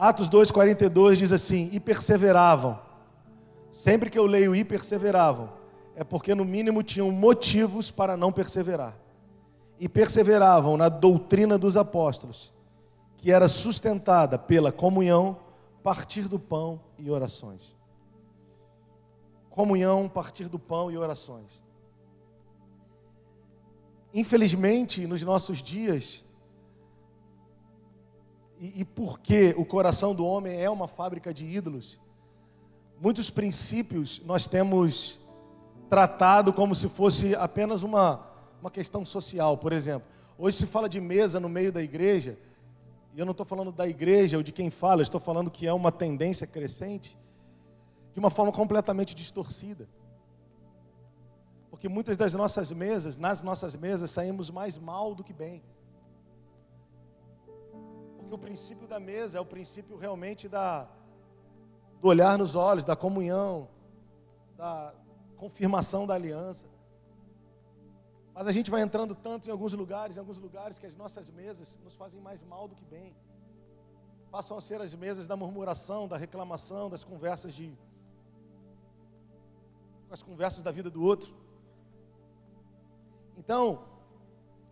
Atos 2,42 diz assim: e perseveravam. Sempre que eu leio e perseveravam, é porque no mínimo tinham motivos para não perseverar. E perseveravam na doutrina dos apóstolos, que era sustentada pela comunhão, partir do pão e orações. Comunhão, partir do pão e orações. Infelizmente, nos nossos dias, e porque o coração do homem é uma fábrica de ídolos, muitos princípios nós temos tratado como se fosse apenas uma questão social. Por exemplo, hoje se fala de mesa no meio da igreja, e eu não estou falando da igreja ou de quem fala, eu estou falando que é uma tendência crescente, de uma forma completamente distorcida. Porque muitas das nossas mesas, nas nossas mesas, saímos mais mal do que bem. Porque o princípio da mesa é o princípio realmente do olhar nos olhos, da comunhão, da confirmação da aliança. Mas a gente vai entrando tanto em alguns lugares, que as nossas mesas nos fazem mais mal do que bem. Passam a ser as mesas da murmuração, da reclamação, das conversas as conversas da vida do outro. Então,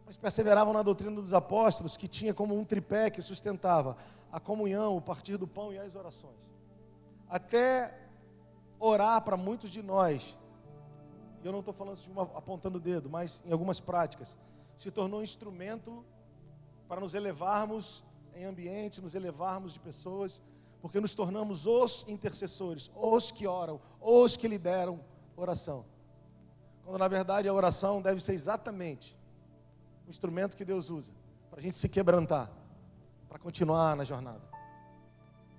eles perseveravam na doutrina dos apóstolos, que tinha como um tripé que sustentava a comunhão, o partir do pão e as orações. Até orar para muitos de nós, e eu não estou falando apontando o dedo, mas em algumas práticas, se tornou um instrumento para nos elevarmos em ambientes, nos elevarmos de pessoas, porque nos tornamos os intercessores, os que oram, os que lideram oração. Quando na verdade a oração deve ser exatamente o instrumento que Deus usa para a gente se quebrantar, para continuar na jornada,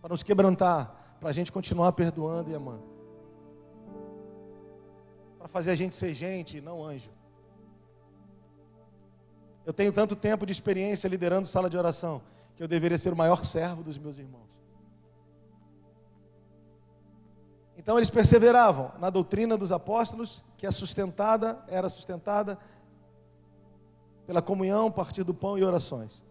para nos quebrantar, para a gente continuar perdoando e amando, para fazer a gente ser gente e não anjo. Eu tenho tanto tempo de experiência liderando sala de oração, que eu deveria ser o maior servo dos meus irmãos. Então eles perseveravam na doutrina dos apóstolos, que era sustentada pela comunhão, partir do pão e orações.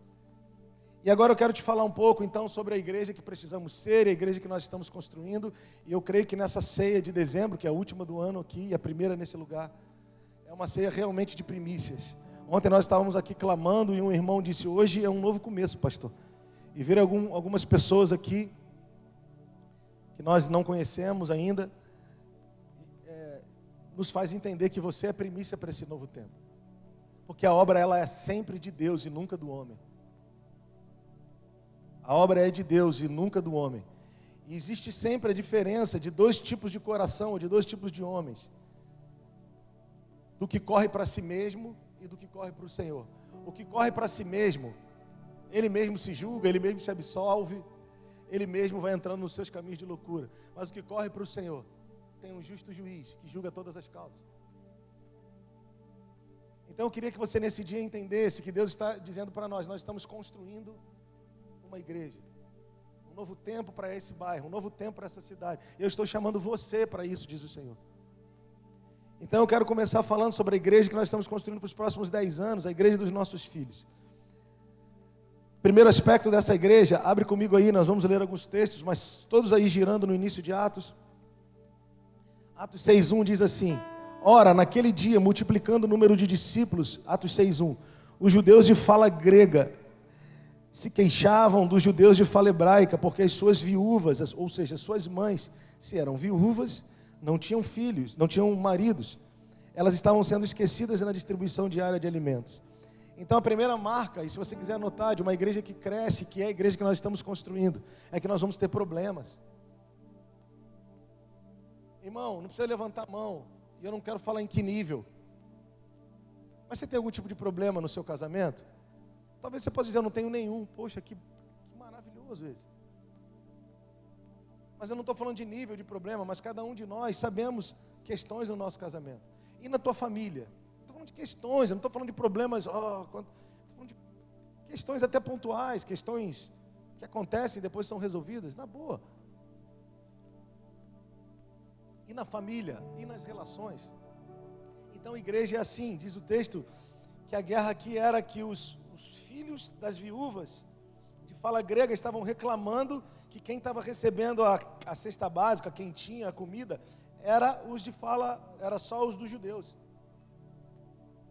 E agora eu quero te falar um pouco então sobre a igreja que precisamos ser, a igreja que nós estamos construindo. E eu creio que nessa ceia de dezembro, que é a última do ano aqui, e a primeira nesse lugar, é uma ceia realmente de primícias. Ontem nós estávamos aqui clamando e um irmão disse: hoje é um novo começo, pastor. E ver algumas pessoas aqui que nós não conhecemos ainda, nos faz entender que você é primícia para esse novo tempo. Porque a obra ela é sempre de Deus e nunca do homem. A obra é de Deus e nunca do homem. E existe sempre a diferença de dois tipos de coração, ou de dois tipos de homens. Do que corre para si mesmo e do que corre para o Senhor. O que corre para si mesmo, ele mesmo se julga, ele mesmo se absolve, ele mesmo vai entrando nos seus caminhos de loucura. Mas o que corre para o Senhor tem um justo juiz que julga todas as causas. Então eu queria que você nesse dia entendesse que Deus está dizendo para nós estamos construindo uma igreja, um novo tempo para esse bairro, um novo tempo para essa cidade. Eu estou chamando você para isso, diz o Senhor. Então eu quero começar falando sobre a igreja que nós estamos construindo para os próximos 10 anos, a igreja dos nossos filhos. Primeiro aspecto dessa igreja, abre comigo aí, nós vamos ler alguns textos, mas todos aí girando no início de Atos. Atos 6:1 diz assim: ora, naquele dia, multiplicando o número de discípulos, Atos 6:1, os judeus de fala grega se queixavam dos judeus de fala hebraica, porque as suas viúvas, ou seja, as suas mães, se eram viúvas, não tinham filhos, não tinham maridos, elas estavam sendo esquecidas na distribuição diária de alimentos. Então a primeira marca, e se você quiser anotar, de uma igreja que cresce, que é a igreja que nós estamos construindo, é que nós vamos ter problemas. Irmão, não precisa levantar a mão, e eu não quero falar em que nível, mas você tem algum tipo de problema no seu casamento? Talvez você possa dizer: eu não tenho nenhum. Poxa, que maravilhoso esse. Mas eu não estou falando de nível de problema, mas cada um de nós sabemos questões no nosso casamento. E na tua família? Estou falando de questões, eu não estou falando de problemas, estou falando de questões até pontuais, questões que acontecem e depois são resolvidas, na boa. E na família, e nas relações. Então a igreja é assim, diz o texto, que a guerra aqui era que os filhos das viúvas de fala grega estavam reclamando que quem estava recebendo a cesta básica, quem tinha a comida, era só os dos judeus.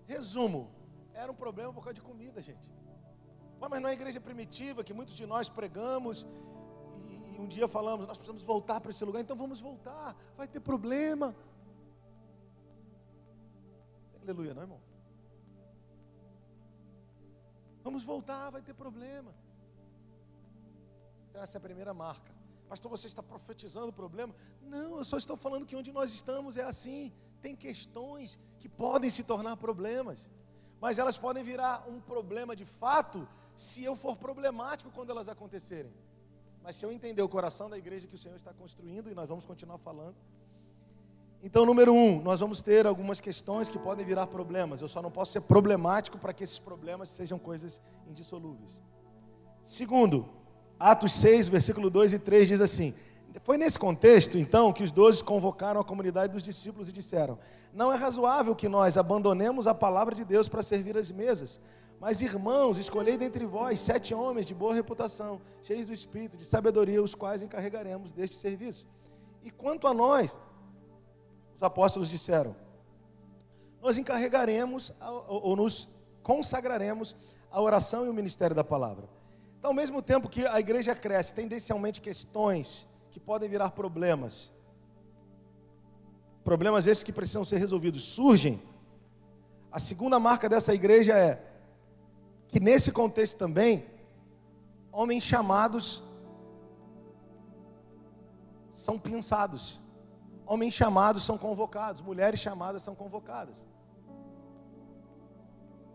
Resumo, era um problema por causa de comida, gente. Mas não é a igreja primitiva que muitos de nós pregamos e um dia falamos, nós precisamos voltar para esse lugar, então vamos voltar, vai ter problema. Aleluia, não, irmão? Vamos voltar, vai ter problema. Então essa é a primeira marca. Pastor, você está profetizando o problema? Não, eu só estou falando que onde nós estamos é assim. Tem questões que podem se tornar problemas, mas elas podem virar um problema de fato se eu for problemático quando elas acontecerem. Mas se eu entender o coração da igreja que o Senhor está construindo, e nós vamos continuar falando. Então, número 1, nós vamos ter algumas questões que podem virar problemas. Eu só não posso ser problemático para que esses problemas sejam coisas indissolúveis. Segundo, Atos 6, versículo 2 e 3 diz assim: foi nesse contexto, então, que os 12 convocaram a comunidade dos discípulos e disseram: não é razoável que nós abandonemos a palavra de Deus para servir às mesas, mas, irmãos, escolhei dentre vós 7 homens de boa reputação, cheios do Espírito, de sabedoria, os quais encarregaremos deste serviço. E quanto a nós, os apóstolos disseram: nós encarregaremos ou nos consagraremos à oração e ao ministério da palavra. Então, ao mesmo tempo que a igreja cresce, tendencialmente questões que podem virar problemas esses que precisam ser resolvidos, surgem. A segunda marca dessa igreja é que nesse contexto também, homens chamados são pensados, homens chamados são convocados, mulheres chamadas são convocadas.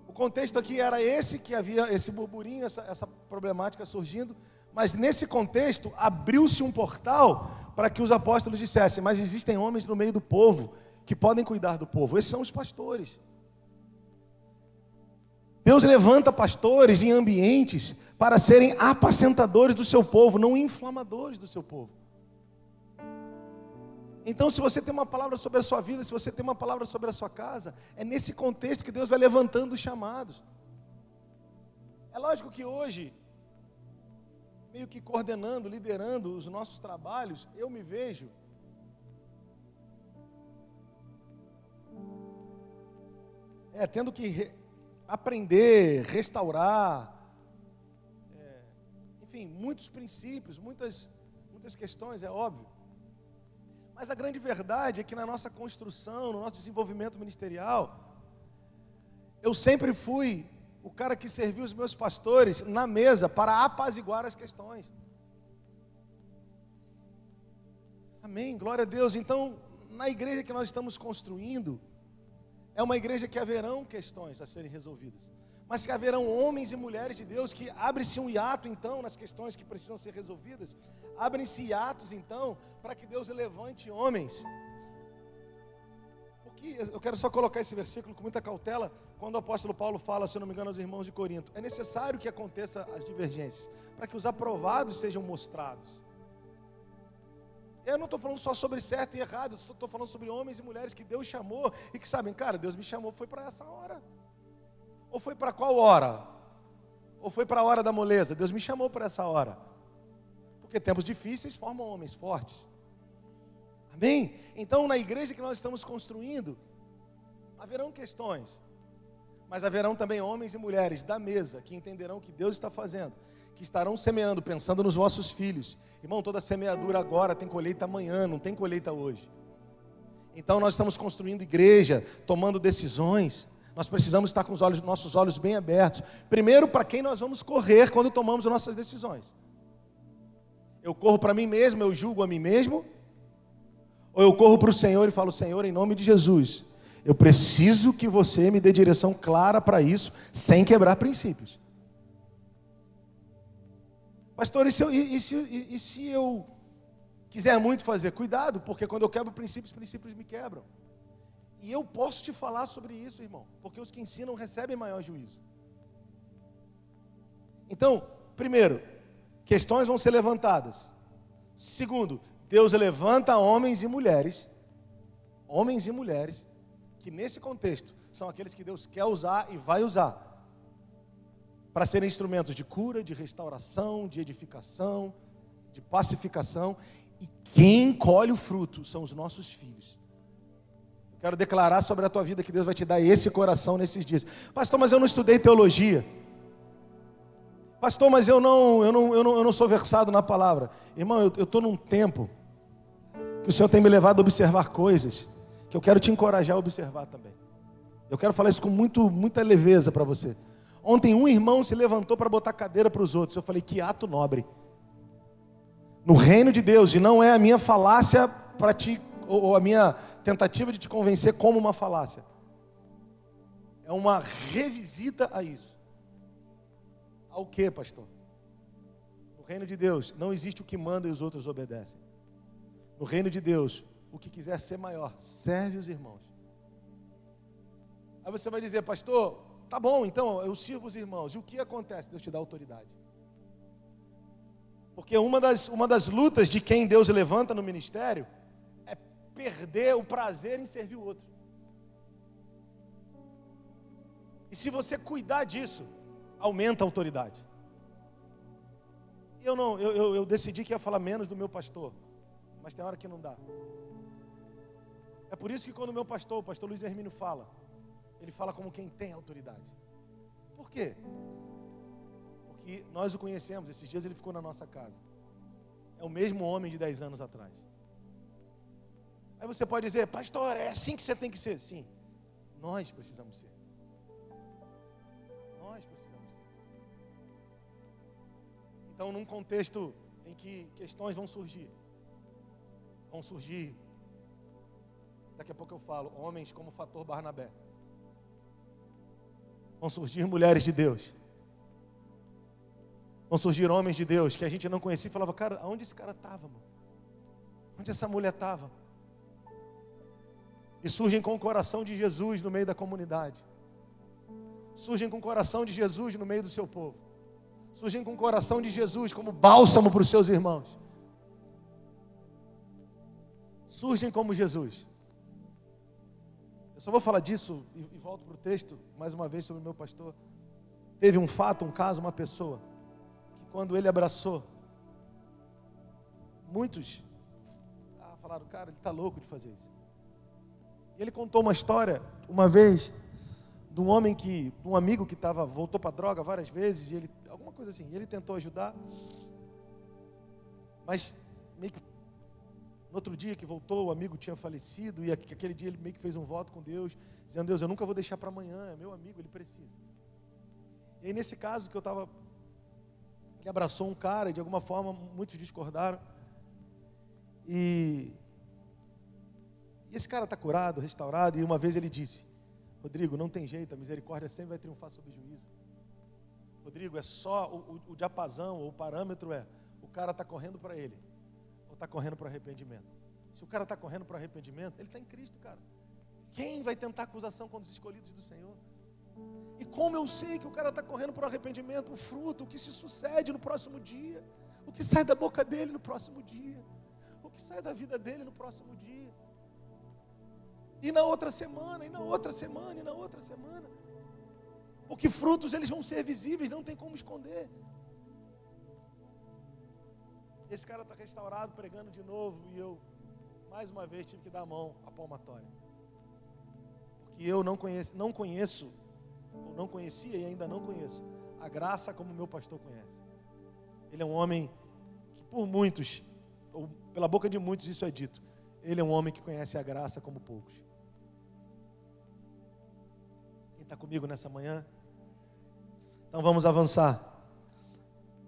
O contexto aqui era esse, que havia esse burburinho, essa problemática surgindo, mas nesse contexto abriu-se um portal para que os apóstolos dissessem: mas existem homens no meio do povo que podem cuidar do povo, esses são os pastores. Deus levanta pastores em ambientes para serem apacentadores do seu povo, não inflamadores do seu povo. Então, se você tem uma palavra sobre a sua vida, se você tem uma palavra sobre a sua casa, é nesse contexto que Deus vai levantando os chamados. É lógico que hoje, meio que coordenando, liderando os nossos trabalhos, eu me vejo tendo que aprender, restaurar, enfim, muitos princípios, muitas questões, é óbvio. Mas a grande verdade é que na nossa construção, no nosso desenvolvimento ministerial, eu sempre fui o cara que serviu os meus pastores na mesa para apaziguar as questões. Amém, glória a Deus. Então, na igreja que nós estamos construindo, é uma igreja que haverão questões a serem resolvidas, mas que haverão homens e mulheres de Deus que abre-se um hiato então nas questões que precisam ser resolvidas, abrem-se hiatos então para que Deus levante homens. Porque eu quero só colocar esse versículo com muita cautela, quando o apóstolo Paulo fala, se eu não me engano, aos irmãos de Corinto: é necessário que aconteça as divergências, para que os aprovados sejam mostrados. Eu não estou falando só sobre certo e errado, eu estou falando sobre homens e mulheres que Deus chamou e que sabem, cara, Deus me chamou, foi para essa hora. Ou foi para qual hora? Ou foi para a hora da moleza? Deus me chamou para essa hora. Porque tempos difíceis formam homens fortes. Amém? Então, na igreja que nós estamos construindo, haverão questões, mas haverão também homens e mulheres da mesa que entenderão o que Deus está fazendo, que estarão semeando, pensando nos vossos filhos. Irmão, toda semeadura agora tem colheita amanhã, não tem colheita hoje. Então nós estamos construindo igreja, tomando decisões. Nós precisamos estar com nossos olhos bem abertos. Primeiro, para quem nós vamos correr quando tomamos as nossas decisões. Eu corro para mim mesmo, eu julgo a mim mesmo, ou eu corro para o Senhor e falo: Senhor, em nome de Jesus, eu preciso que você me dê direção clara para isso, sem quebrar princípios. Pastor, e se eu quiser muito fazer? Cuidado, porque quando eu quebro princípios, os princípios me quebram. E eu posso te falar sobre isso, irmão, porque os que ensinam recebem maior juízo. Então, primeiro, questões vão ser levantadas. Segundo, Deus levanta homens e mulheres, que nesse contexto são aqueles que Deus quer usar e vai usar. para serem instrumentos de cura, de restauração, de edificação, de pacificação. E quem colhe o fruto são os nossos filhos. Eu quero declarar sobre a tua vida que Deus vai te dar esse coração nesses dias. Pastor, mas eu não estudei teologia. Pastor, mas eu não sou versado na palavra. Irmão, eu estou num tempo que o Senhor tem me levado a observar coisas que eu quero te encorajar a observar também. Eu quero falar isso com muita leveza para você. Ontem um irmão se levantou para botar cadeira para os outros. Eu falei, que ato nobre. No reino de Deus, e não é a minha falácia para ti, ou a minha tentativa de te convencer como uma falácia. É uma revisita a isso. Ao que, pastor? No reino de Deus, não existe o que manda e os outros obedecem. No reino de Deus, o que quiser ser maior, serve os irmãos. Aí você vai dizer, pastor, tá bom, então eu sirvo os irmãos. E o que acontece? Deus te dá autoridade. Porque uma das lutas de quem Deus levanta no ministério é perder o prazer em servir o outro. E se você cuidar disso, aumenta a autoridade. Eu decidi que ia falar menos do meu pastor, mas tem hora que não dá. É por isso que quando o pastor Luiz Hermínio fala, ele fala como quem tem autoridade. Por quê? Porque nós o conhecemos, esses dias ele ficou na nossa casa. É o mesmo homem de 10 anos atrás. Aí você pode dizer, pastor, é assim que você tem que ser. Sim, nós precisamos ser. Nós precisamos ser. Então, num contexto em que questões vão surgir, daqui a pouco eu falo, homens como o fator Barnabé. Vão surgir mulheres de Deus. Vão surgir homens de Deus que a gente não conhecia e falava, cara, aonde esse cara estava, mano? Onde essa mulher estava? E surgem com o coração de Jesus no meio da comunidade. Surgem com o coração de Jesus no meio do seu povo. Surgem com o coração de Jesus como bálsamo para os seus irmãos. Surgem como Jesus. Eu só vou falar disso e volto para o texto, mais uma vez, sobre o meu pastor. Teve um fato, um caso, uma pessoa, que quando ele abraçou, muitos falaram, cara, ele está louco de fazer isso. E ele contou uma história, uma vez, de um amigo que voltou para a droga várias vezes, e alguma coisa assim, ele tentou ajudar, mas meio que no outro dia que voltou, o amigo tinha falecido, e aquele dia ele meio que fez um voto com Deus, dizendo, Deus, eu nunca vou deixar para amanhã, é meu amigo, ele precisa. E aí nesse caso que ele abraçou um cara, e de alguma forma muitos discordaram, e esse cara está curado, restaurado, e uma vez ele disse, Rodrigo, não tem jeito, a misericórdia sempre vai triunfar sobre o juízo. Rodrigo, é só o diapasão, ou o parâmetro o cara está correndo para ele, ou está correndo para o arrependimento. Se o cara está correndo para o arrependimento, ele está em Cristo, cara. Quem vai tentar acusação contra os escolhidos do Senhor? E como eu sei que o cara está correndo para o arrependimento, o fruto, o que se sucede no próximo dia, o que sai da boca dele no próximo dia, o que sai da vida dele no próximo dia, e na outra semana, e na outra semana, e na outra semana, porque frutos eles vão ser visíveis, não tem como esconder. Esse cara está restaurado, pregando de novo, e eu, mais uma vez, tive que dar a mão à palmatória, porque eu não conhecia e ainda não conheço a graça como meu pastor conhece. Ele é um homem que por muitos, ou pela boca de muitos isso é dito, ele é um homem que conhece a graça como poucos. Quem está comigo nessa manhã? Então vamos avançar.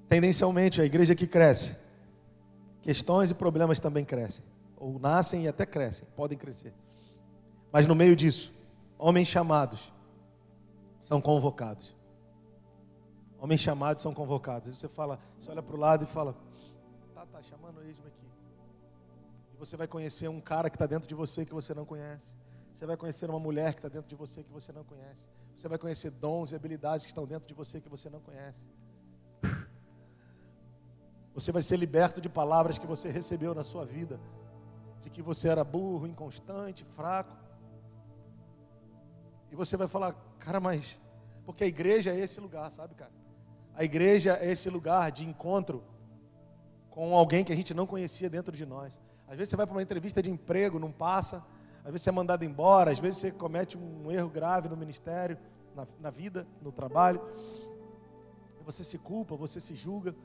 Tendencialmente a igreja que cresce, questões e problemas também crescem, ou nascem e até crescem, podem crescer, mas no meio disso, homens chamados são convocados. Homens chamados são convocados. Aí você olha para o lado e fala, tá chamando eis-me aqui. E você vai conhecer um cara que está dentro de você que você não conhece. Você vai conhecer uma mulher que está dentro de você que você não conhece. Você vai conhecer dons e habilidades que estão dentro de você que você não conhece. Você vai ser liberto de palavras que você recebeu na sua vida, de que você era burro, inconstante, fraco. E você vai falar, cara, mas... Porque a igreja é esse lugar, sabe, cara? A igreja é esse lugar de encontro com alguém que a gente não conhecia dentro de nós. Às vezes você vai para uma entrevista de emprego, não passa. Às vezes você é mandado embora. Às vezes você comete um erro grave no ministério, na vida, no trabalho. Você se culpa, você se julga.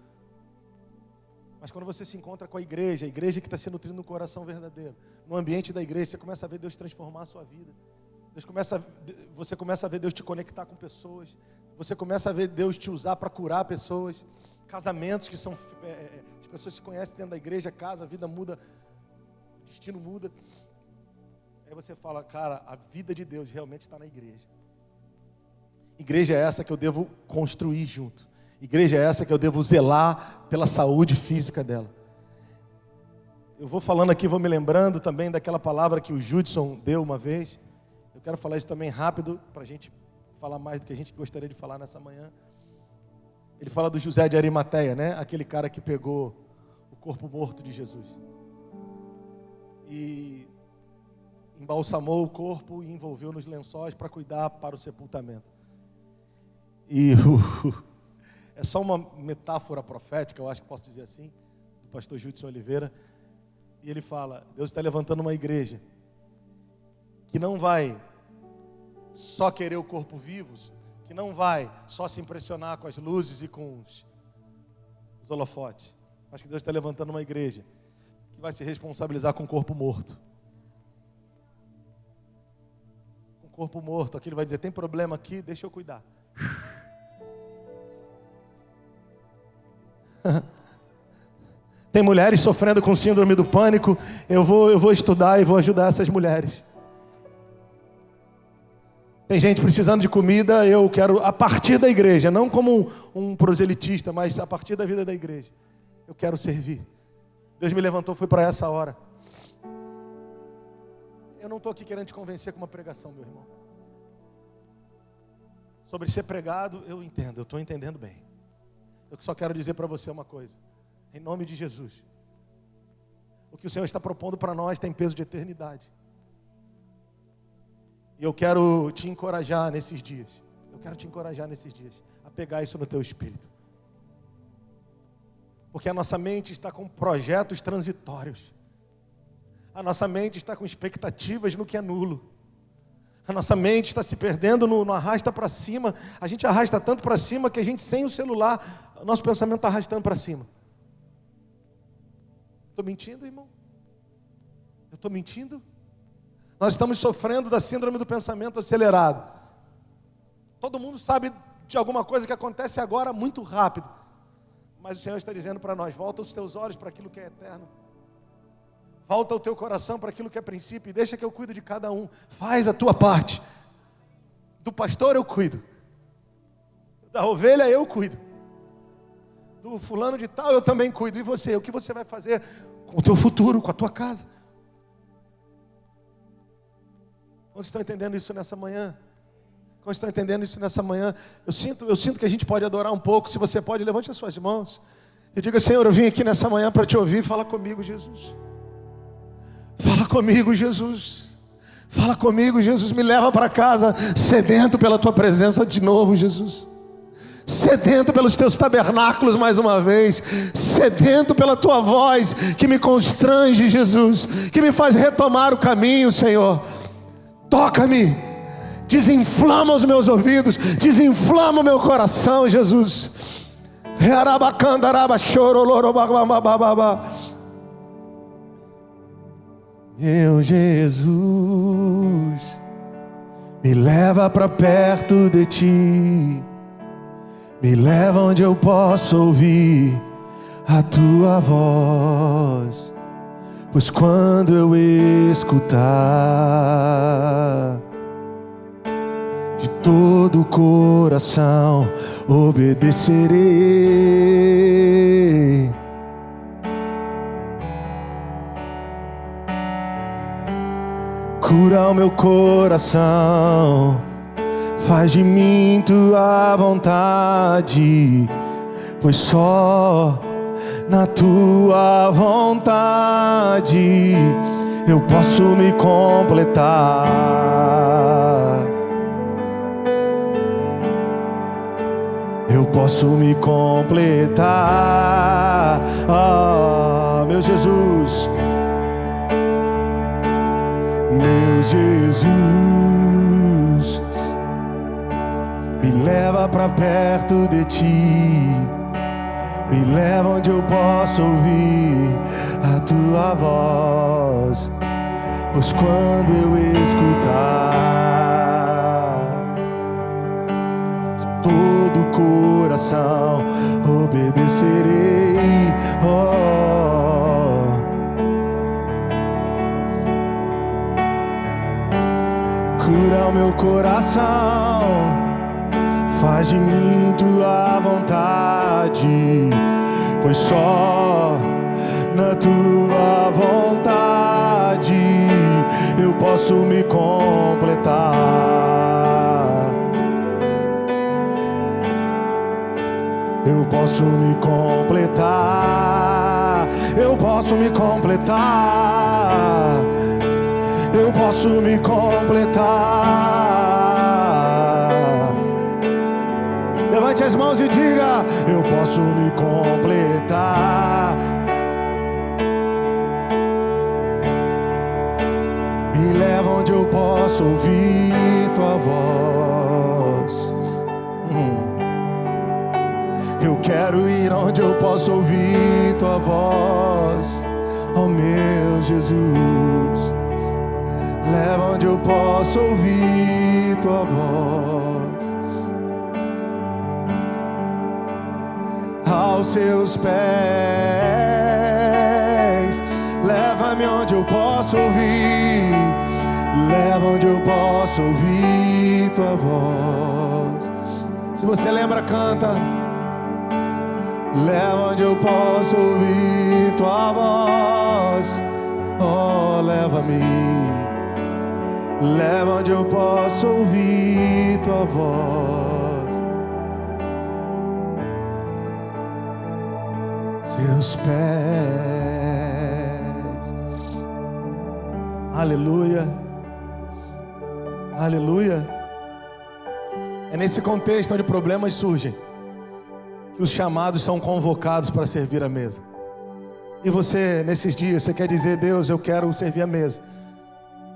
Mas quando você se encontra com a igreja que está se nutrindo no coração verdadeiro, no ambiente da igreja, você começa a ver Deus transformar a sua vida. Você começa a ver Deus te conectar com pessoas. Você começa a ver Deus te usar para curar pessoas. Casamentos que são... as pessoas se conhecem dentro da igreja, casa, a vida muda, o destino muda. Aí você fala, cara, a vida de Deus realmente está na igreja. Igreja é essa que eu devo construir junto. Igreja é essa que eu devo zelar pela saúde física dela. Eu vou falando aqui, vou me lembrando também daquela palavra que o Judson deu uma vez. Eu quero falar isso também rápido, para a gente falar mais do que a gente gostaria de falar nessa manhã. Ele fala do José de Arimateia, né? Aquele cara que pegou o corpo morto de Jesus. E embalsamou o corpo e envolveu nos lençóis para cuidar para o sepultamento. E é só uma metáfora profética, eu acho que posso dizer assim, do pastor Judson Oliveira. E ele fala, Deus está levantando uma igreja que não vai só querer o corpo vivo, que não vai só se impressionar com as luzes e com os holofotes, mas que Deus está levantando uma igreja que vai se responsabilizar com o corpo morto. Com o corpo morto, aqui ele vai dizer, tem problema aqui, deixa eu cuidar. Tem mulheres sofrendo com síndrome do pânico. Eu vou estudar e vou ajudar essas mulheres. Tem gente precisando de comida. Eu quero, a partir da igreja, não como um proselitista, mas a partir da vida da igreja, eu quero servir. Deus me levantou, foi para essa hora. Eu não estou aqui querendo te convencer com uma pregação, meu irmão. Sobre ser pregado, eu entendo, eu estou entendendo bem. Eu só quero dizer para você uma coisa. Em nome de Jesus. O que o Senhor está propondo para nós tem peso de eternidade. E eu quero te encorajar nesses dias. Eu quero te encorajar nesses dias a pegar isso no teu espírito. Porque a nossa mente está com projetos transitórios. A nossa mente está com expectativas no que é nulo. A nossa mente está se perdendo no arrasta para cima. A gente arrasta tanto para cima que a gente, sem o celular, o nosso pensamento está arrastando para cima. Estou mentindo, irmão? Eu estou mentindo? Nós estamos sofrendo da síndrome do pensamento acelerado. Todo mundo sabe de alguma coisa que acontece agora muito rápido. Mas o Senhor está dizendo para nós, volta os teus olhos para aquilo que é eterno. Volta o teu coração para aquilo que é princípio e deixa que eu cuido de cada um. Faz a tua parte. Do pastor eu cuido. Da ovelha eu cuido. Do fulano de tal eu também cuido. E você? O que você vai fazer com o teu futuro, com a tua casa? Vocês estão entendendo isso nessa manhã? Como estão entendendo isso nessa manhã? Eu sinto que a gente pode adorar um pouco. Se você pode, levante as suas mãos e diga, Senhor, eu vim aqui nessa manhã para te ouvir. Fala comigo, Jesus. Fala comigo, Jesus. Fala comigo, Jesus. Me leva para casa sedento pela tua presença de novo, Jesus. Sedento pelos teus tabernáculos mais uma vez. Sedento pela tua voz que me constrange, Jesus. Que me faz retomar o caminho, Senhor. Toca-me. Desinflama os meus ouvidos. Desinflama o meu coração, Jesus. Meu Jesus, me leva para perto de ti. Me leva onde eu posso ouvir a tua voz. Pois quando eu escutar, de todo o coração obedecerei. Cura o meu coração, faz de mim tua vontade, pois só na tua vontade eu posso me completar. Eu posso me completar. Ah, meu Jesus, meu Jesus, me leva pra perto de ti, me leva onde eu posso ouvir a tua voz, pois quando eu escutar, de todo o coração obedecerei. Cura o meu coração, faz de mim tua vontade, pois só na tua vontade eu posso me completar. Eu posso me completar. Eu posso me completar. Eu posso me completar. Levante as mãos e diga: eu posso me completar. Me leva onde eu posso ouvir tua voz. Eu quero ir onde eu posso ouvir tua voz, oh meu Jesus. Leva onde eu posso ouvir tua voz, aos seus pés. Leva-me onde eu posso ouvir, leva onde eu posso ouvir tua voz. Se você lembra, canta. Leva onde eu posso ouvir tua voz, oh, leva-me. Leva onde eu posso ouvir tua voz, seus pés. Aleluia, aleluia. É nesse contexto onde problemas surgem que os chamados são convocados para servir a mesa. E você, nesses dias, você quer dizer: Deus, eu quero servir a mesa,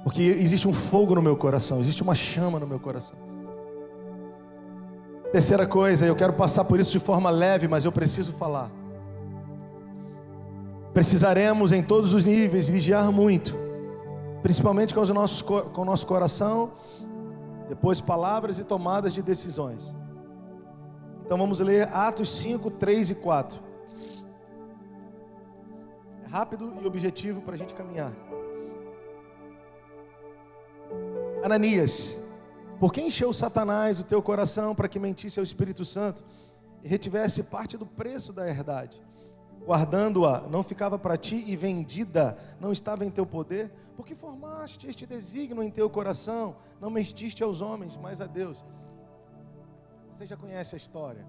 porque existe um fogo no meu coração, existe uma chama no meu coração. Terceira coisa, eu quero passar por isso de forma leve, mas eu preciso falar. Precisaremos em todos os níveis vigiar muito, principalmente com o nosso coração, depois palavras e tomadas de decisões. Então vamos ler Atos 5, 3 e 4. É rápido e objetivo para a gente caminhar. Ananias, por que encheu Satanás o teu coração para que mentisse ao Espírito Santo e retivesse parte do preço da herdade? Guardando-a, não ficava para ti, e vendida, não estava em teu poder? Por que formaste este desígnio em teu coração? Não mentiste aos homens, mas a Deus. Você já conhece a história.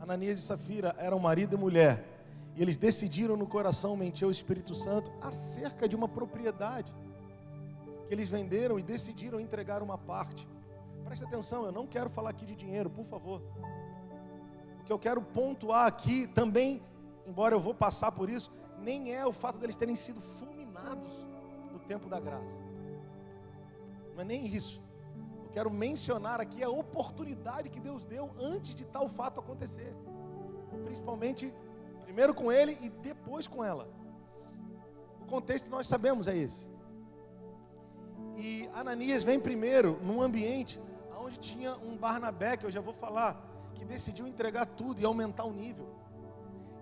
Ananias e Safira eram marido e mulher, e eles decidiram no coração mentir ao Espírito Santo acerca de uma propriedade que eles venderam e decidiram entregar uma parte. Presta atenção, eu não quero falar aqui de dinheiro, por favor. O que eu quero pontuar aqui também, embora eu vou passar por isso, nem é o fato deles terem sido fulminados no tempo da graça. Não é nem isso. Eu quero mencionar aqui a oportunidade que Deus deu antes de tal fato acontecer. Principalmente, primeiro com ele e depois com ela. O contexto nós sabemos é esse. E Ananias vem primeiro num ambiente onde tinha um Barnabé, que eu já vou falar, que decidiu entregar tudo e aumentar o nível.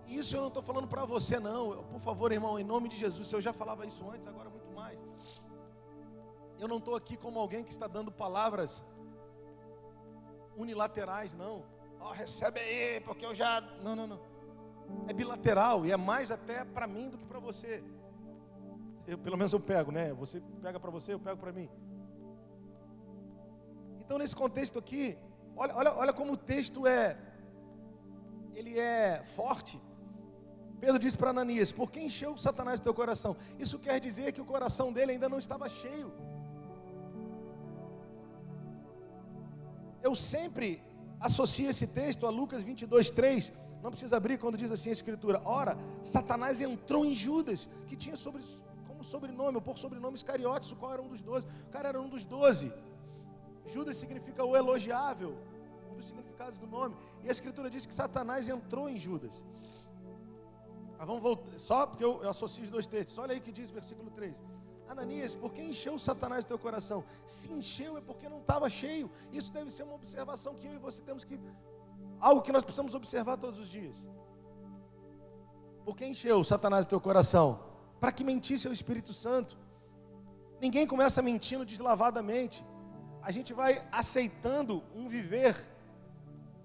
Isso eu não estou falando para você não, por favor, irmão, em nome de Jesus. Eu já falava isso antes, agora muito mais. Eu não estou aqui como alguém que está dando palavras unilaterais, não. Oh, recebe aí, porque eu já... Não. É bilateral e é mais até para mim do que para você. Pelo menos eu pego, né? Você pega para você, eu pego para mim. Então, nesse contexto aqui, olha como o texto ele é forte. Pedro disse para Ananias: por que encheu Satanás o teu coração? Isso quer dizer que o coração dele ainda não estava cheio. Eu sempre associa esse texto a Lucas 22:3. Não precisa abrir quando diz assim a Escritura. Ora, Satanás entrou em Judas, que tinha como sobrenome, ou por sobrenome Iscariotes, o qual era um dos 12. O cara era um dos 12. Judas significa o elogiável, um dos significados do nome. E a Escritura diz que Satanás entrou em Judas. Mas vamos voltar, só porque eu associo os dois textos. Olha aí o que diz o versículo 3. Ananias, por que encheu Satanás o teu coração? Se encheu é porque não estava cheio. Isso deve ser uma observação que eu e você temos que... Algo que nós precisamos observar todos os dias. Por que encheu Satanás o teu coração? Para que mentisse ao Espírito Santo. Ninguém começa mentindo deslavadamente. A gente vai aceitando um viver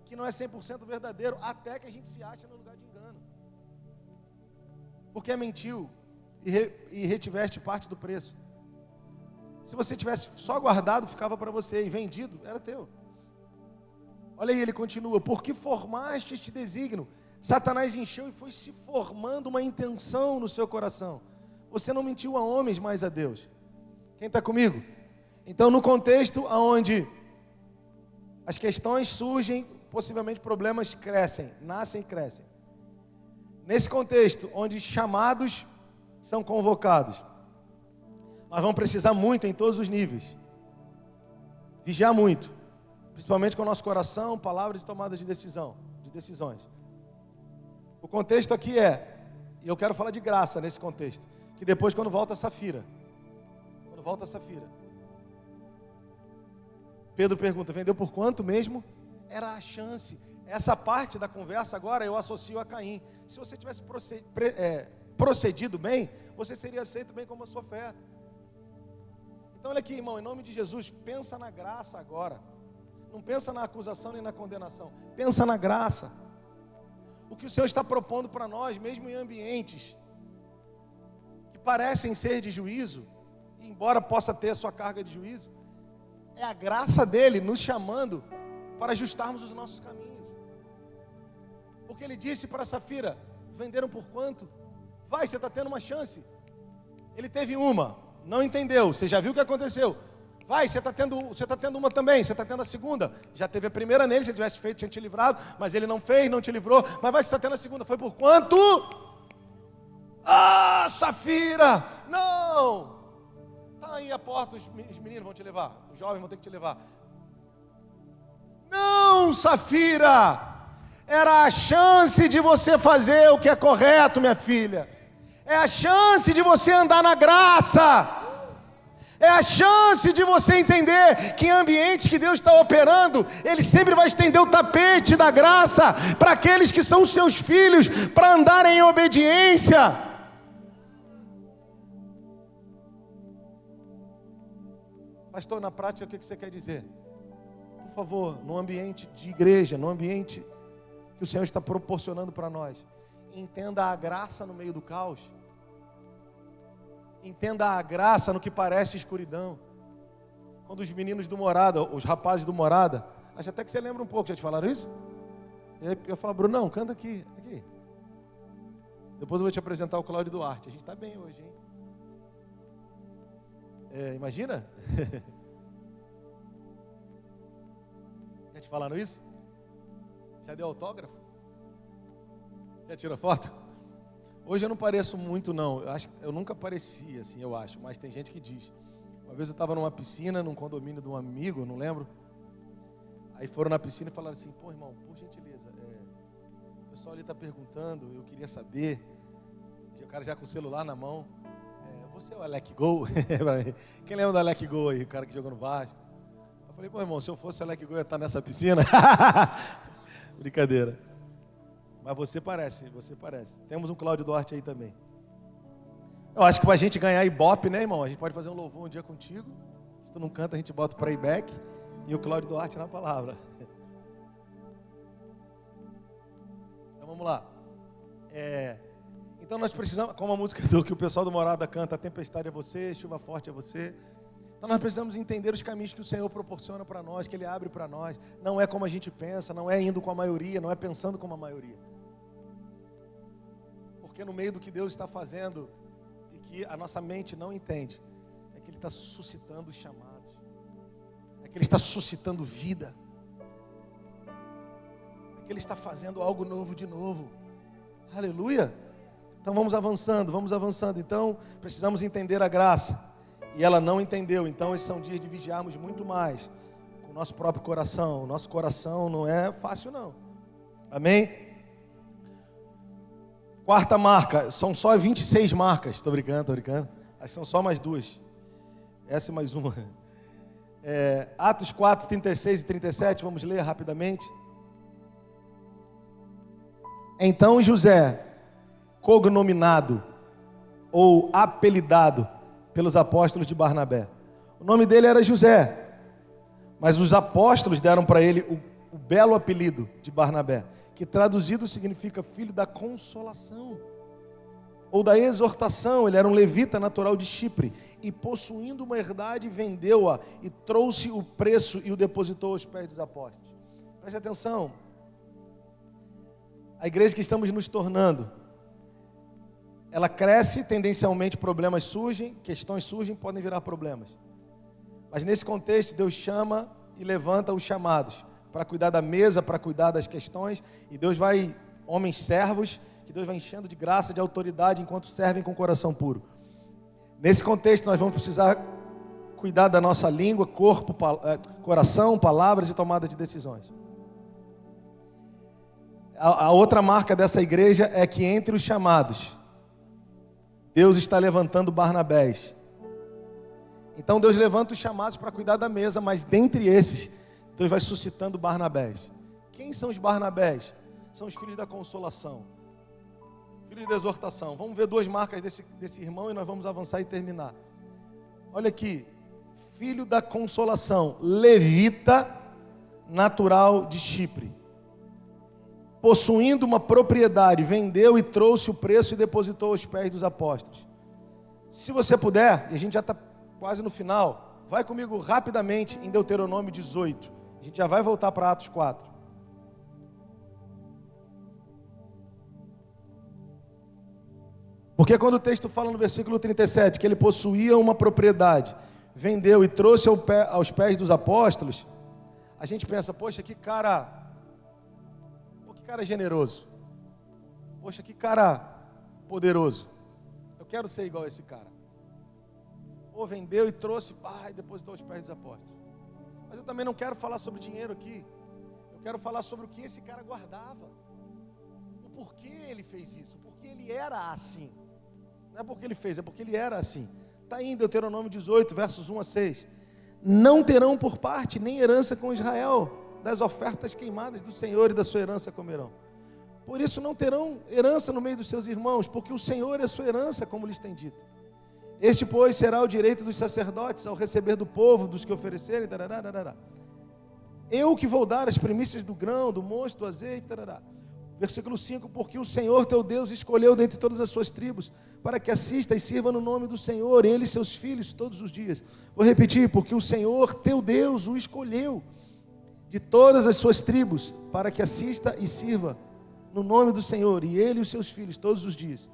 que não é 100% verdadeiro, até que a gente se acha no lugar de engano. Porque mentiu e retiveste parte do preço. Se você tivesse só guardado, ficava para você, e vendido, era teu. Olha aí, ele continua, porque formaste este desígnio. Satanás encheu e foi se formando uma intenção no seu coração. Você não mentiu a homens, mas a Deus. Quem está comigo? Então, no contexto onde as questões surgem, possivelmente problemas crescem, nascem e crescem. Nesse contexto, onde chamados são convocados, nós vamos precisar muito em todos os níveis. Vigiar muito, principalmente com o nosso coração, palavras e tomadas de decisões. O contexto aqui e eu quero falar de graça nesse contexto, que depois quando volta a Safira, Pedro pergunta, vendeu por quanto mesmo? Era a chance. Essa parte da conversa agora eu associo a Caim. Se você tivesse procedido bem, você seria aceito bem como a sua oferta. Então olha aqui, irmão, em nome de Jesus, pensa na graça agora. Não pensa na acusação nem na condenação. Pensa na graça. O que o Senhor está propondo para nós, mesmo em ambientes que parecem ser de juízo, e embora possa ter a sua carga de juízo, é a graça dele nos chamando para ajustarmos os nossos caminhos. Porque ele disse para Safira, venderam por quanto? Vai, você está tendo uma chance. Ele teve uma, não entendeu, você já viu o que aconteceu. Vai, você está tendo uma também, você está tendo a segunda. Já teve a primeira nele, se ele tivesse feito, tinha te livrado, mas ele não fez, não te livrou. Mas vai, você está tendo a segunda, foi por quanto? Ah, Safira, não! Está aí a porta, os meninos vão te levar, os jovens vão ter que te levar. Não, Safira! Era a chance de você fazer o que é correto, minha filha. É a chance de você andar na graça. É a chance de você entender que em ambientes que Deus está operando, Ele sempre vai estender o tapete da graça para aqueles que são seus filhos, para andarem em obediência. Pastor, na prática, o que você quer dizer? Por favor, no ambiente de igreja, no ambiente que o Senhor está proporcionando para nós, entenda a graça no meio do caos. Entenda a graça no que parece escuridão. Quando os meninos do Morada, os rapazes do Morada, acho até que você lembra um pouco, já te falaram isso? Eu falo, Brunão, canta aqui. Depois eu vou te apresentar o Cláudio Duarte. A gente está bem hoje, hein? Imagina? Já te falaram isso? Já deu autógrafo? Já tirou foto? Hoje eu não pareço muito, não. Eu nunca pareci, assim, eu acho. Mas tem gente que diz. Uma vez eu estava numa piscina, num condomínio de um amigo, não lembro. Aí foram na piscina e falaram assim, pô, irmão, por gentileza, o pessoal ali está perguntando, eu queria saber. O cara já com o celular na mão. Você é o Alec Gol? Quem lembra do Alec Gol aí, o cara que jogou no Vasco? Eu falei, pô, irmão, se eu fosse o Alec Gol, eu ia estar nessa piscina. Brincadeira. Mas você parece. Temos um Cláudio Duarte aí também. Eu acho que para a gente ganhar Ibope, né, irmão? A gente pode fazer um louvor um dia contigo. Se tu não canta, a gente bota o playback. E o Cláudio Duarte na palavra. Então vamos lá. Então nós precisamos, como a música que o pessoal do Morada canta, a tempestade é você, chuva forte é você. Então nós precisamos entender os caminhos que o Senhor proporciona para nós, que Ele abre para nós. Não é como a gente pensa, não é indo com a maioria, não é pensando como a maioria. Porque no meio do que Deus está fazendo e que a nossa mente não entende, é que Ele está suscitando os chamados, é que Ele está suscitando vida. Ele está fazendo algo novo de novo. Aleluia! Então vamos avançando. Então precisamos entender a graça. E ela não entendeu. Então esses são dias de vigiarmos muito mais com o nosso próprio coração. O nosso coração não é fácil não. Amém? Quarta marca. São só 26 marcas. Estou brincando. Acho que são só mais duas. Essa e mais uma. Atos 4, 36 e 37. Vamos ler rapidamente. Então José, cognominado ou apelidado pelos apóstolos de Barnabé. O nome dele era José, mas os apóstolos deram para ele o belo apelido de Barnabé, que traduzido significa filho da consolação, ou da exortação. Ele era um levita natural de Chipre, e possuindo uma herdade, vendeu-a, e trouxe o preço e o depositou aos pés dos apóstolos. Preste atenção, a igreja que estamos nos tornando, ela cresce, tendencialmente problemas surgem, questões surgem, podem virar problemas. Mas nesse contexto, Deus chama e levanta os chamados para cuidar da mesa, para cuidar das questões, e Deus vai, homens servos, que Deus vai enchendo de graça, de autoridade, enquanto servem com o coração puro. Nesse contexto, nós vamos precisar cuidar da nossa língua, corpo, coração, palavras e tomada de decisões. A outra marca dessa igreja é que entre os chamados, Deus está levantando Barnabés. Então Deus levanta os chamados para cuidar da mesa, mas dentre esses, Deus vai suscitando Barnabés. Quem são os Barnabés? São os filhos da consolação, filhos da exortação. Vamos ver duas marcas desse irmão e nós vamos avançar e terminar. Olha aqui, filho da consolação, levita natural de Chipre. Possuindo uma propriedade, vendeu e trouxe o preço e depositou aos pés dos apóstolos. Se você puder, e a gente já está quase no final, vai comigo rapidamente em Deuteronômio 18. A gente já vai voltar para Atos 4. Porque quando o texto fala no versículo 37, que ele possuía uma propriedade, vendeu e trouxe aos pés dos apóstolos, a gente pensa, poxa, que cara generoso. Poxa, que cara poderoso. Eu quero ser igual a esse cara. Ou vendeu e trouxe, e depositou aos pés dos apóstolos. Mas eu também não quero falar sobre dinheiro aqui. Eu quero falar sobre o que esse cara guardava. O porquê ele fez isso. Porque ele era assim. Não é porque ele fez, é porque ele era assim. Está aí em Deuteronômio 18, versos 1 a 6. Não terão por parte nem herança com Israel, das ofertas queimadas do Senhor e da sua herança comerão. Por isso não terão herança no meio dos seus irmãos, porque o Senhor é sua herança, como lhes tem dito. Este, pois, será o direito dos sacerdotes ao receber do povo, dos que oferecerem, tarará. Eu que vou dar as primícias do grão, do mosto, do azeite, tarará. Versículo 5, porque o Senhor teu Deus escolheu dentre todas as suas tribos, para que assista e sirva no nome do Senhor, ele e seus filhos, todos os dias. Vou repetir, porque o Senhor teu Deus o escolheu de todas as suas tribos, para que assista e sirva no nome do Senhor, e ele e os seus filhos, todos os dias.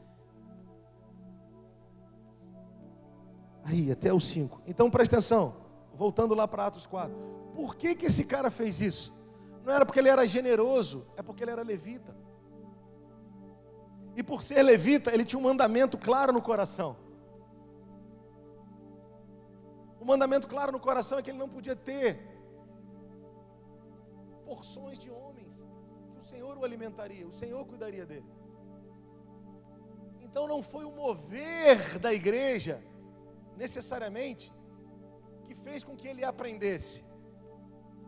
Aí, até o 5. Então, presta atenção, voltando lá para Atos 4. Por que esse cara fez isso? Não era porque ele era generoso, é porque ele era levita. E por ser levita, ele tinha um mandamento claro no coração. O mandamento claro no coração é que ele não podia ter porções de homens, que o Senhor o alimentaria, o Senhor cuidaria dele. Então não foi o mover da igreja, necessariamente, que fez com que ele aprendesse.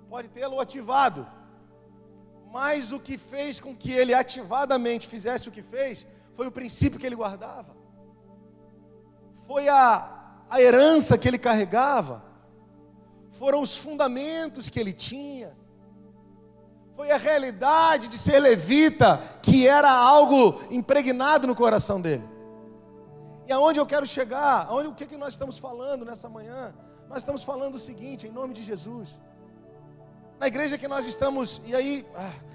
Pode tê-lo ativado, mas o que fez com que ele ativadamente fizesse o que fez, foi o princípio que ele guardava, foi a herança que ele carregava, foram os fundamentos que ele tinha, foi a realidade de ser levita, que era algo impregnado no coração dele. E aonde eu quero chegar, o que nós estamos falando nessa manhã? Nós estamos falando o seguinte, em nome de Jesus. Na igreja que nós estamos,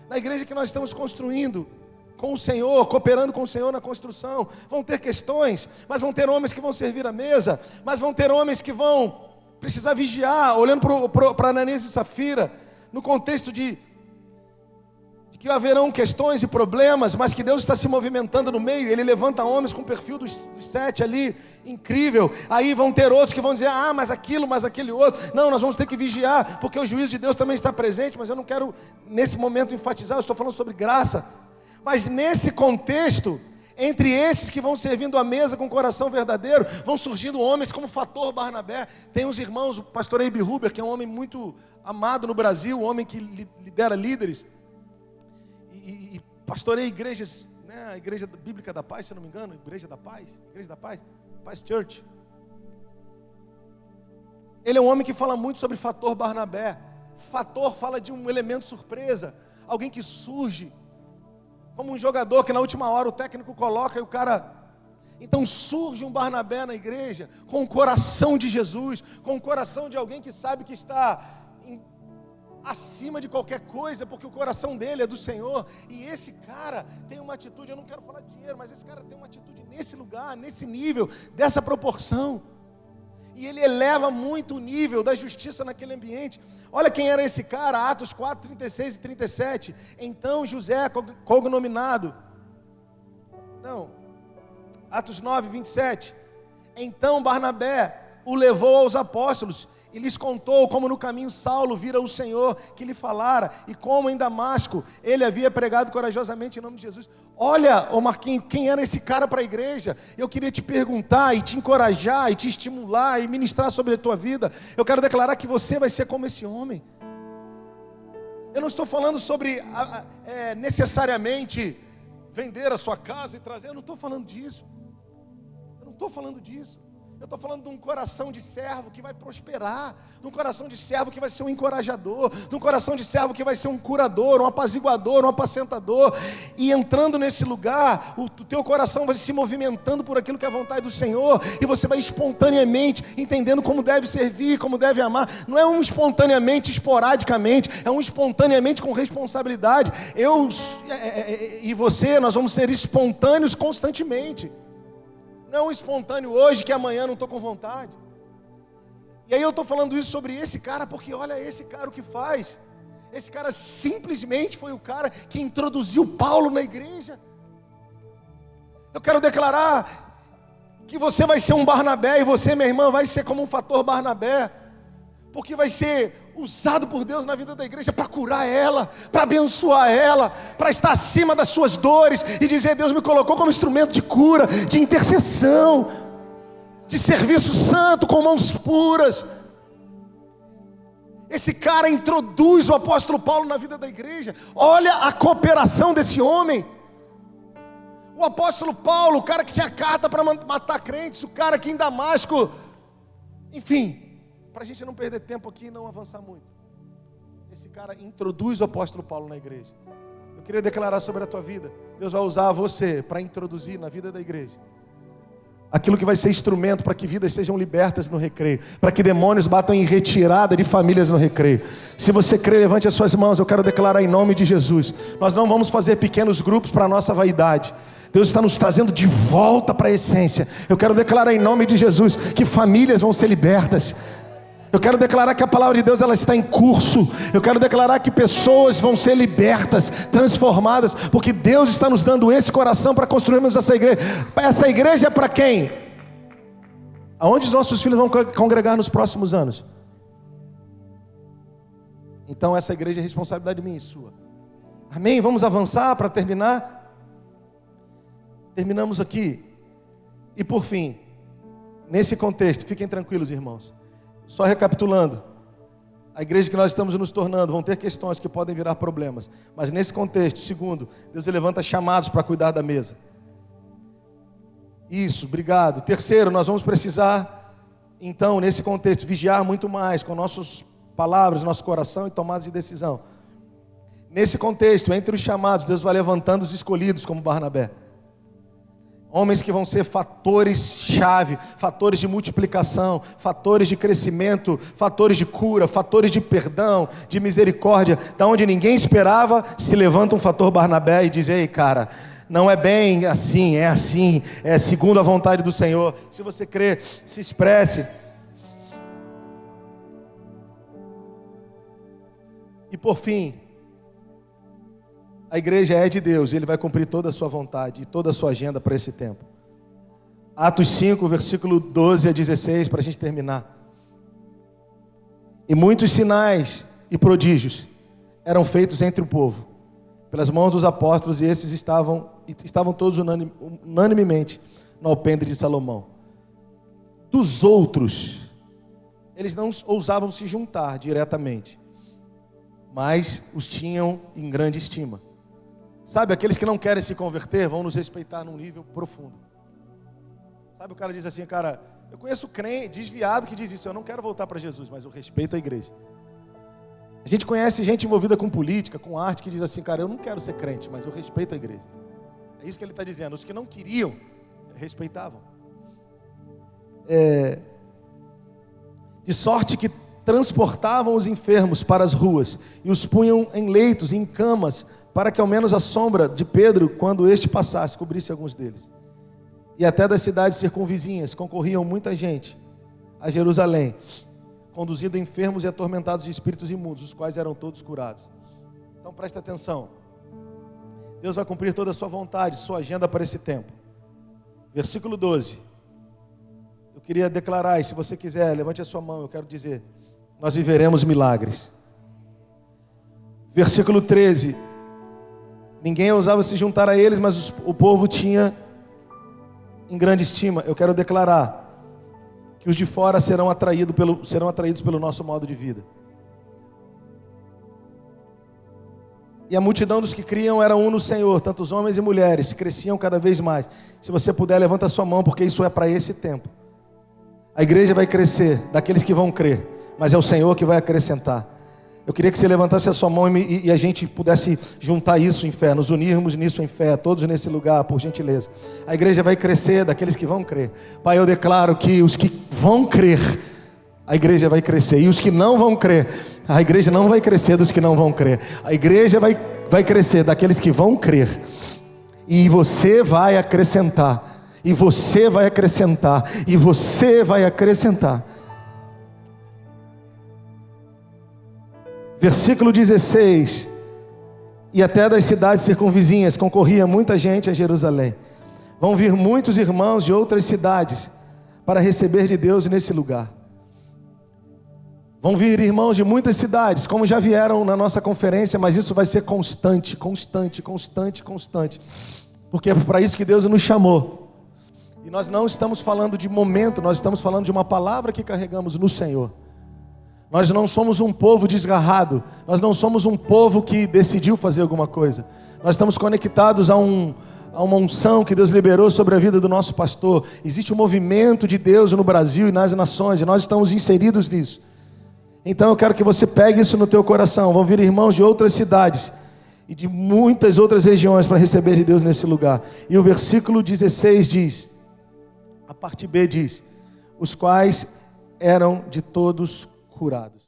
na igreja que nós estamos construindo com o Senhor, cooperando com o Senhor na construção, vão ter questões, mas vão ter homens que vão servir a mesa, mas vão ter homens que vão precisar vigiar, olhando para Ananias e Safira, no contexto de que que haverão questões e problemas, mas que Deus está se movimentando no meio. Ele levanta homens com o perfil dos 7 ali, incrível. Aí vão ter outros que vão dizer, mas aquilo, mas aquele outro. Não, nós vamos ter que vigiar, porque o juízo de Deus também está presente. Mas eu não quero nesse momento enfatizar, eu estou falando sobre graça. Mas nesse contexto, entre esses que vão servindo à mesa com coração verdadeiro, vão surgindo homens como Fator Barnabé. Tem uns irmãos, o pastor Eibe Huber, que é um homem muito amado no Brasil, um homem que lidera líderes, e pastoreia igrejas, né, a Igreja Bíblica da Paz, se eu não me engano, Igreja da Paz, Paz Church. Ele é um homem que fala muito sobre Fator Barnabé. Fator fala de um elemento surpresa, alguém que surge, como um jogador que na última hora o técnico coloca e o cara... Então surge um Barnabé na igreja, com o coração de Jesus, com o coração de alguém que sabe que está acima de qualquer coisa, porque o coração dele é do Senhor. E esse cara tem uma atitude, eu não quero falar de dinheiro, mas esse cara tem uma atitude nesse lugar, nesse nível, dessa proporção. E ele eleva muito o nível da justiça naquele ambiente. Olha quem era esse cara, Atos 4, 36 e 37. Então José, cognominado, Atos 9, 27. Então Barnabé o levou aos apóstolos e lhes contou como no caminho Saulo vira o Senhor que lhe falara, e como em Damasco ele havia pregado corajosamente em nome de Jesus. Olha, ô Marquinhos, quem era esse cara para a igreja? Eu queria te perguntar e te encorajar e te estimular e ministrar sobre a tua vida. Eu quero declarar que você vai ser como esse homem. Eu não estou falando sobre necessariamente vender a sua casa e trazer, eu não estou falando disso. Eu estou falando de um coração de servo que vai prosperar, de um coração de servo que vai ser um encorajador, de um coração de servo que vai ser um curador, um apaziguador, um apacentador. E entrando nesse lugar, o teu coração vai se movimentando por aquilo que é a vontade do Senhor, e você vai espontaneamente entendendo como deve servir, como deve amar. Não é um espontaneamente, esporadicamente, é um espontaneamente com responsabilidade. Eu e você, nós vamos ser espontâneos constantemente. Não espontâneo hoje, que amanhã não estou com vontade. E aí eu estou falando isso sobre esse cara, porque olha esse cara o que faz. Esse cara simplesmente foi o cara que introduziu Paulo na igreja. Eu quero declarar que você vai ser um Barnabé, e você, minha irmã, vai ser como um Fator Barnabé, porque vai ser usado por Deus na vida da igreja para curar ela, para abençoar ela, para estar acima das suas dores e dizer: Deus me colocou como instrumento de cura, de intercessão, de serviço santo com mãos puras. Esse cara introduz o apóstolo Paulo na vida da igreja. Olha a cooperação desse homem. O apóstolo Paulo, o cara que tinha carta para matar crentes, o cara que em Damasco, enfim, para a gente não perder tempo aqui e não avançar muito, esse cara introduz o apóstolo Paulo na igreja. Eu queria declarar sobre a tua vida: Deus vai usar você para introduzir na vida da igreja aquilo que vai ser instrumento para que vidas sejam libertas no recreio, para que demônios batam em retirada de famílias no recreio. Se você crê, levante as suas mãos. Eu quero declarar em nome de Jesus: nós não vamos fazer pequenos grupos para a nossa vaidade. Deus está nos trazendo de volta para a essência. Eu quero declarar em nome de Jesus que famílias vão ser libertas. Eu quero declarar que a palavra de Deus, ela está em curso. Eu quero declarar que pessoas vão ser libertas, transformadas, porque Deus está nos dando esse coração para construirmos essa igreja. Essa igreja é para quem? Aonde os nossos filhos vão congregar nos próximos anos? Então essa igreja é responsabilidade minha e sua. Amém? Vamos avançar para terminar. Terminamos aqui. E por fim, nesse contexto, fiquem tranquilos, irmãos. Só recapitulando, a igreja que nós estamos nos tornando, vão ter questões que podem virar problemas, mas nesse contexto, segundo, Deus levanta chamados para cuidar da mesa. Isso, obrigado. Terceiro, nós vamos precisar, então, nesse contexto, vigiar muito mais com nossas palavras, nosso coração e tomadas de decisão. Nesse contexto, entre os chamados, Deus vai levantando os escolhidos como Barnabé. Homens que vão ser fatores-chave, fatores de multiplicação, fatores de crescimento, fatores de cura, fatores de perdão, de misericórdia. Da onde ninguém esperava, se levanta um fator Barnabé e diz: ei, cara, não é bem assim, é segundo a vontade do Senhor. Se você crê, se expresse. E por fim, A igreja é de Deus e Ele vai cumprir toda a sua vontade e toda a sua agenda para esse tempo. Atos 5, versículo 12 a 16, para a gente terminar. E muitos sinais e prodígios eram feitos entre o povo, pelas mãos dos apóstolos, e esses estavam todos unanimemente no alpendre de Salomão. Dos outros, eles não ousavam se juntar diretamente, mas os tinham em grande estima. Sabe, aqueles que não querem se converter vão nos respeitar num nível profundo. Sabe, o cara diz assim, cara, eu conheço crente desviado que diz isso, eu não quero voltar para Jesus, mas eu respeito a igreja. A gente conhece gente envolvida com política, com arte, que diz assim, cara, eu não quero ser crente, mas eu respeito a igreja. É isso que ele está dizendo. Os que não queriam, respeitavam. De sorte que transportavam os enfermos para as ruas e os punham em leitos e em camas, para que ao menos a sombra de Pedro, quando este passasse, cobrisse alguns deles. E até das cidades circunvizinhas concorriam muita gente a Jerusalém, conduzindo enfermos e atormentados de espíritos imundos, os quais eram todos curados. Então presta atenção. Deus vai cumprir toda a sua vontade, sua agenda para esse tempo. Versículo 12. Eu queria declarar, e se você quiser, levante a sua mão, eu quero dizer, nós viveremos milagres. Versículo 13. Ninguém ousava se juntar a eles, mas o povo tinha em grande estima. Eu quero declarar que os de fora serão atraídos pelo nosso modo de vida. E a multidão dos que criam era um no Senhor, tanto os homens e mulheres, cresciam cada vez mais. Se você puder, levanta a sua mão, porque isso é para esse tempo. A igreja vai crescer daqueles que vão crer, mas é o Senhor que vai acrescentar. Eu queria que você levantasse a sua mão e a gente pudesse juntar isso em fé, nos unirmos nisso em fé, todos nesse lugar, por gentileza. A igreja vai crescer daqueles que vão crer. Pai, eu declaro que os que vão crer, a igreja vai crescer. E os que não vão crer, a igreja não vai crescer dos que não vão crer. A igreja vai crescer daqueles que vão crer. E você vai acrescentar. E você vai acrescentar. E você vai acrescentar. Versículo 16. E até das cidades circunvizinhas concorria muita gente a Jerusalém. Vão vir muitos irmãos de outras cidades para receber de Deus nesse lugar. Vão vir irmãos de muitas cidades, como já vieram na nossa conferência, mas isso vai ser constante, constante, constante, constante. Porque é para isso que Deus nos chamou. E nós não estamos falando de momento, nós estamos falando de uma palavra que carregamos no Senhor. Nós não somos um povo desgarrado, nós não somos um povo que decidiu fazer alguma coisa. Nós estamos conectados a uma unção que Deus liberou sobre a vida do nosso pastor. Existe um movimento de Deus no Brasil e nas nações, e nós estamos inseridos nisso. Então eu quero que você pegue isso no teu coração. Vão vir irmãos de outras cidades e de muitas outras regiões para receber de Deus nesse lugar. E o versículo 16 diz, a parte B diz, os quais eram de todos curados.